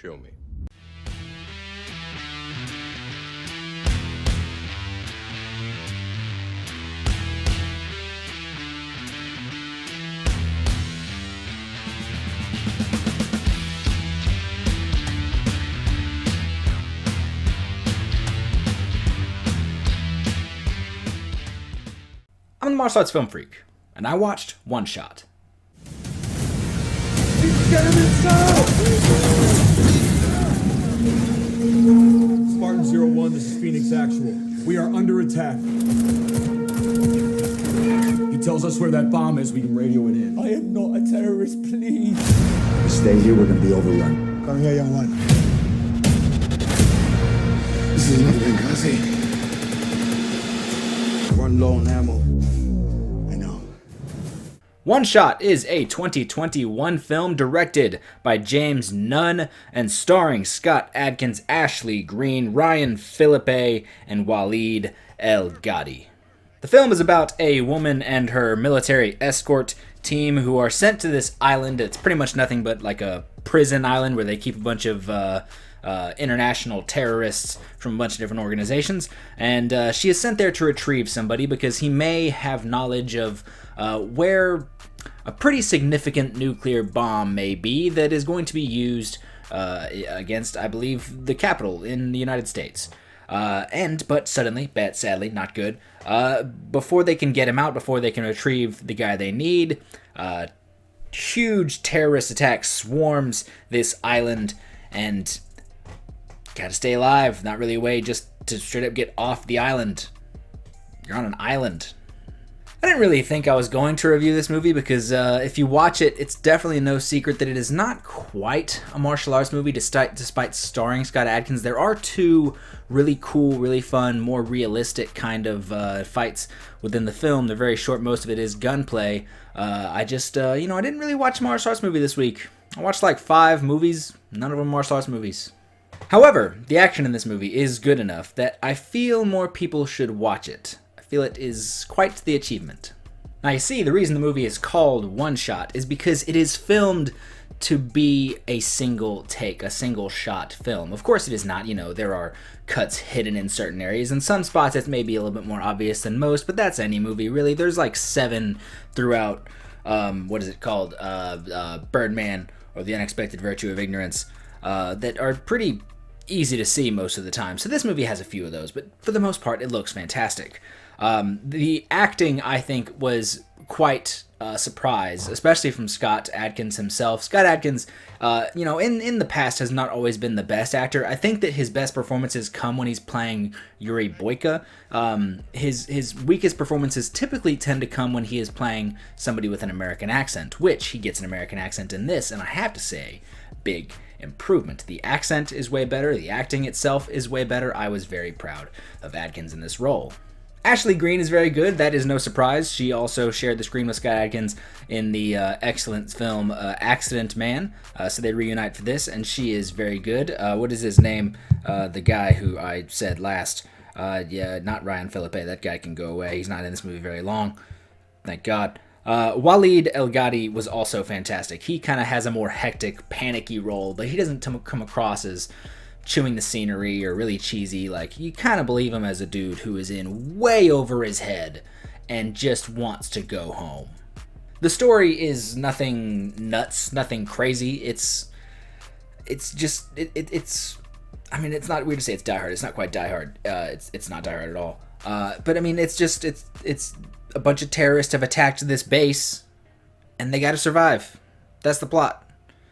Show me. I'm the martial arts film freak, and I watched One Shot. Spartan 01, this is Phoenix Actual. We are under attack. He tells us where that bomb is, we can radio it in. I am not a terrorist, please. Stay here, we're gonna be overrun. Come here, young one. This is not Benghazi. Run low on ammo. I know. One Shot is a 2021 film directed by James Nunn and starring Scott Adkins, Ashley Greene, Ryan Philippe, and Waleed El Ghadi. The film is about a woman and her military escort team who are sent to this island. It's pretty much nothing but like a prison island where they keep a bunch of international terrorists from a bunch of different organizations, and she is sent there to retrieve somebody because he may have knowledge of where a pretty significant nuclear bomb may be that is going to be used against, I believe, the Capitol in the United States. But suddenly, sadly, not good, before they can get him out, before they can retrieve the guy they need, huge terrorist attack swarms this island, and gotta stay alive. Not really a way just to straight up get off the island. You're on an island. I didn't really think I was going to review this movie because if you watch it, it's definitely no secret that it is not quite a martial arts movie despite starring Scott Adkins. There are two really cool, really fun, more realistic kind of fights within the film. They're very short. Most of it is gunplay. I didn't really watch a martial arts movie this week. I watched like 5 movies, none of them martial arts movies. However, the action in this movie is good enough that I feel more people should watch it. I feel it is quite the achievement. Now you see, the reason the movie is called One Shot is because it is filmed to be a single take, a single shot film. Of course it is not, there are cuts hidden in certain areas. In some spots it may be a little bit more obvious than most, but that's any movie really. There's like 7 throughout, Birdman, or The Unexpected Virtue of Ignorance, that are pretty easy to see most of the time. So this movie has a few of those, but for the most part, it looks fantastic. The acting, I think, was quite a surprise, especially from Scott Adkins himself. Scott Adkins, in the past has not always been the best actor. I think that his best performances come when he's playing Yuri Boyka. His weakest performances typically tend to come when he is playing somebody with an American accent, which he gets an American accent in this, and I have to say, big improvement. The accent is way better. The acting itself is way better. I was very proud of Adkins in this role. Ashley Greene is very good. That is no surprise. She also shared the screen with Scott Adkins in the excellent film Accident Man. So they reunite for this, and she is very good. What is his name? The guy who I said last. Not Ryan Philippe. That guy can go away. He's not in this movie very long. Thank God. Waleed El Ghadi was also fantastic. He kind of has a more hectic, panicky role, but he doesn't come across as chewing the scenery or really cheesy. Like, you kind of believe him as a dude who is in way over his head and just wants to go home. The story is nothing nuts, nothing crazy. It's not weird to say it's Die Hard. It's not quite Die Hard. It's not Die Hard at all. But I mean, it's a bunch of terrorists have attacked this base, and they got to survive. That's the plot.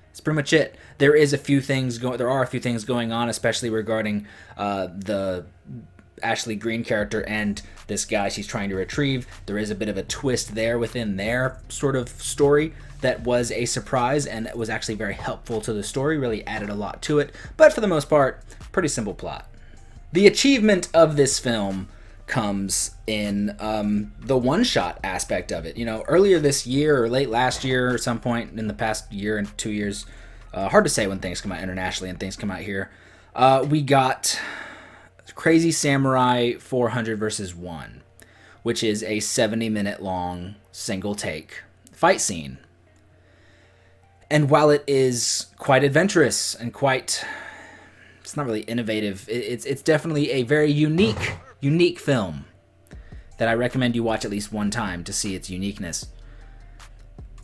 That's pretty much it. There are a few things going on, especially regarding the Ashley Greene character and this guy she's trying to retrieve. There is a bit of a twist there within their sort of story that was a surprise and was actually very helpful to the story, really added a lot to it. But for the most part, pretty simple plot. The achievement of this film comes in the one-shot aspect of it. Earlier this year or late last year or some point in the past year and 2 years, hard to say when things come out internationally and things come out here, we got Crazy Samurai 400 vs. 1, which is a 70-minute long single take fight scene. And while it is quite adventurous and quite, it's not really innovative, it's definitely a very unique film that I recommend you watch at least one time to see its uniqueness.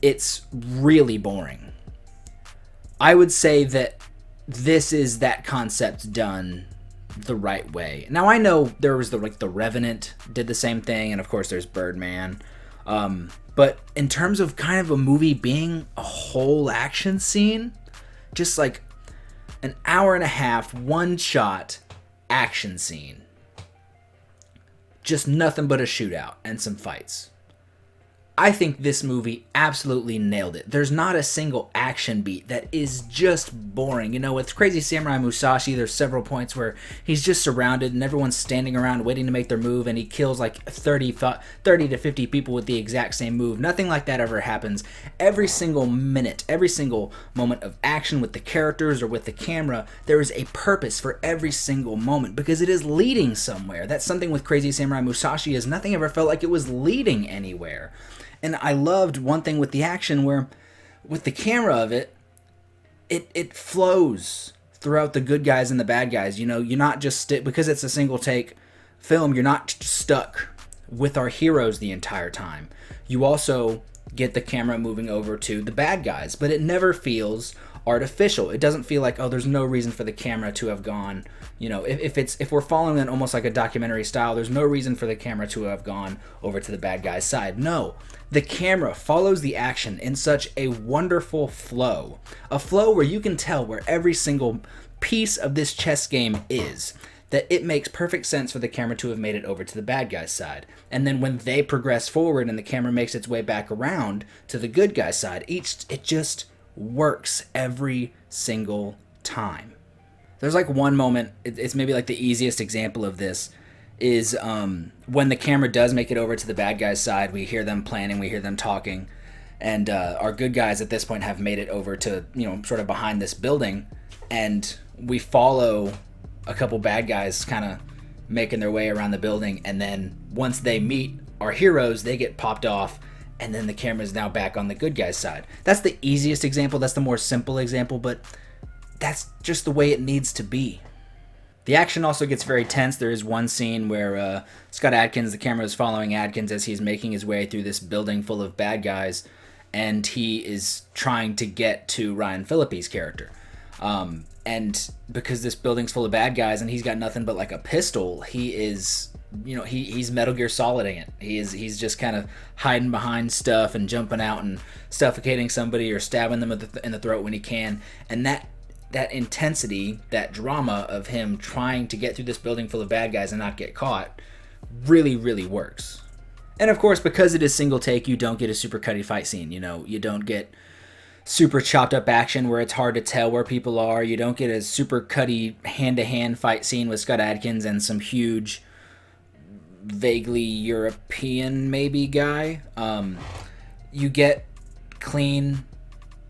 It's really boring. I would say that this is that concept done the right way. Now I know there was the Revenant did the same thing, and of course there's Birdman. But in terms of kind of a movie being a whole action scene, just like an hour and a half, one shot action scene. Just nothing but a shootout and some fights. I think this movie absolutely nailed it. There's not a single action beat that is just boring. You know, with Crazy Samurai Musashi, there's several points where he's just surrounded and everyone's standing around waiting to make their move, and he kills like 30 to 50 people with the exact same move. Nothing like that ever happens. Every single minute, every single moment of action with the characters or with the camera, there is a purpose for every single moment because it is leading somewhere. That's something with Crazy Samurai Musashi, is nothing ever felt like it was leading anywhere. And I loved one thing with the action where, with the camera of it flows throughout the good guys and the bad guys. You know, you're not just, because it's a single take film, you're not stuck with our heroes the entire time. You also get the camera moving over to the bad guys, but it never feels artificial. It doesn't feel like, oh, there's no reason for the camera to have gone, you know, if we're following it almost like a documentary style, there's no reason for the camera to have gone over to the bad guy's side. No, the camera follows the action in such a wonderful flow. A flow where you can tell where every single piece of this chess game is, that it makes perfect sense for the camera to have made it over to the bad guy's side. And then when they progress forward and the camera makes its way back around to the good guy's side, it just works every single time. There's like one moment, it's maybe like the easiest example of this, is when the camera does make it over to the bad guy's side. We hear them planning, we hear them talking, and our good guys at this point have made it over to, you know, sort of behind this building, and we follow a couple bad guys kind of making their way around the building, and then once they meet our heroes, they get popped off, and then the camera is now back on the good guy's side. That's the easiest example, that's the more simple example, but that's just the way it needs to be. The action also gets very tense. There is one scene where Scott Adkins, the camera is following Adkins as he's making his way through this building full of bad guys, and he is trying to get to Ryan Phillippe's character. And because this building's full of bad guys and he's got nothing but like a pistol, he is, you know, he's Metal Gear Soliding it. He's just kind of hiding behind stuff and jumping out and suffocating somebody or stabbing them in the throat when he can. And that intensity, that drama of him trying to get through this building full of bad guys and not get caught really, really works. And of course, because it is single take, you don't get a super cutty fight scene. You know, you don't get super chopped up action where it's hard to tell where people are. You don't get a super cutty hand-to-hand fight scene with Scott Adkins and some huge, vaguely European maybe guy. You get clean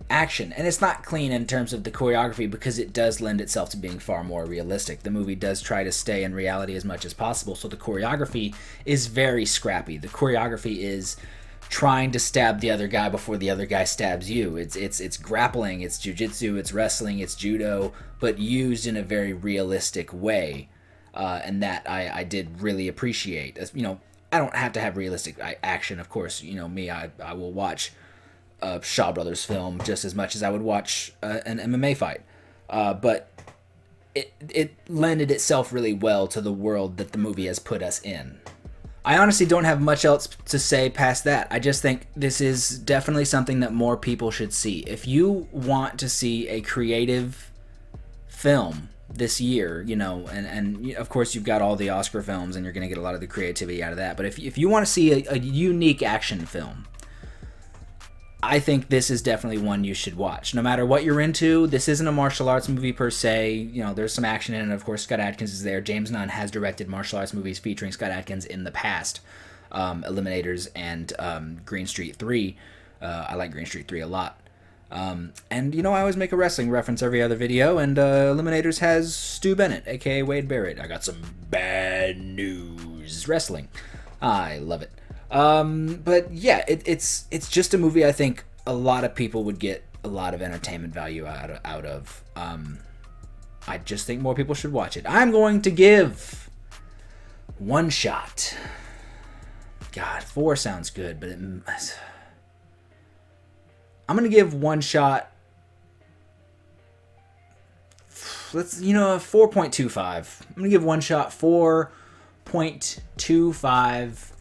action, and it's not clean in terms of the choreography because it does lend itself to being far more realistic. The movie does try to stay in reality as much as possible, so the choreography is very scrappy. The choreography is trying to stab the other guy before the other guy stabs you. It's grappling, it's jiu-jitsu, it's wrestling, it's judo, but used in a very realistic way, and that I did really appreciate. You know, I don't have to have realistic action, of course. You know me, I will watch a Shaw Brothers film just as much as I would watch an MMA fight, but it lended itself really well to the world that the movie has put us in. I honestly don't have much else to say past that. I just think this is definitely something that more people should see. If you want to see a creative film this year, you know, and of course you've got all the Oscar films and you're going to get a lot of the creativity out of that, but if you want to see a unique action film, I think this is definitely one you should watch. No matter what you're into, this isn't a martial arts movie per se. You know, there's some action in it. Of course, Scott Adkins is there. James Nunn has directed martial arts movies featuring Scott Adkins in the past. Eliminators and Green Street 3. I like Green Street 3 a lot. And, you know, I always make a wrestling reference every other video, and Eliminators has Stu Bennett, a.k.a. Wade Barrett. I got some bad news. Wrestling. I love it. But yeah, it's just a movie I think a lot of people would get a lot of entertainment value out of. I just think more people should watch it. I'm going to give One Shot. God, 4 sounds good, but I'm going to give One Shot, 4.25. I'm going to give One Shot 4.25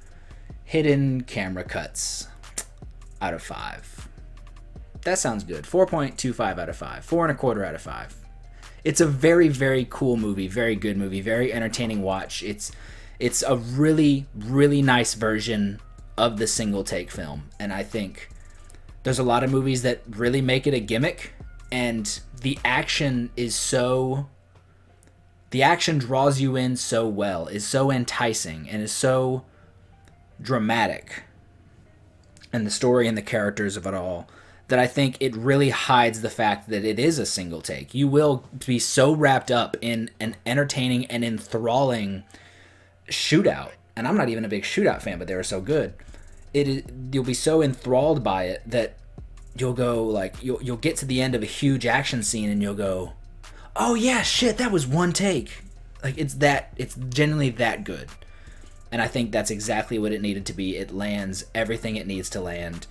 hidden camera cuts out of 5. That sounds good. 4.25 out of 5. 4.25 out of 5. It's a very, very cool movie. Very good movie. Very entertaining watch. It's a really, really nice version of the single take film. And I think there's a lot of movies that really make it a gimmick. And the action draws you in so well, is so enticing, and is so dramatic. And the story and the characters of it all, that I think it really hides the fact that it is a single take. You will be so wrapped up in an entertaining and enthralling shootout. And I'm not even a big shootout fan, but they were so good. You'll be so enthralled by it that you'll go like, you'll get to the end of a huge action scene and you'll go, oh yeah, shit, that was one take. Like, it's genuinely that good. And I think that's exactly what it needed to be. It lands everything it needs to land.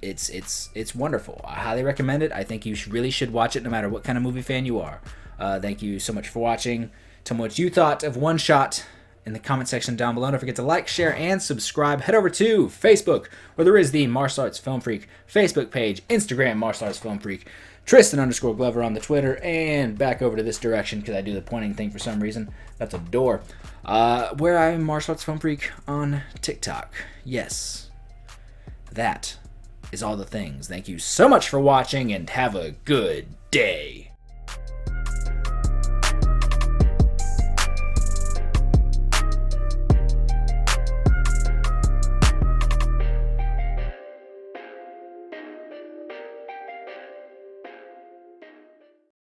It's wonderful. I highly recommend it. I think you really should watch it no matter what kind of movie fan you are. Thank you so much for watching. Tell me what you thought of One Shot in the comment section down below. Don't forget to like, share, and subscribe. Head over to Facebook, where there is the Martial Arts Film Freak Facebook page, Instagram, Martial Arts Film Freak, Tristan_Glover on the Twitter, and back over to this direction because I do the pointing thing for some reason. That's a door. Where I'm Martial Arts Film Freak on TikTok. Yes, that is all the things. Thank you so much for watching, and have a good day.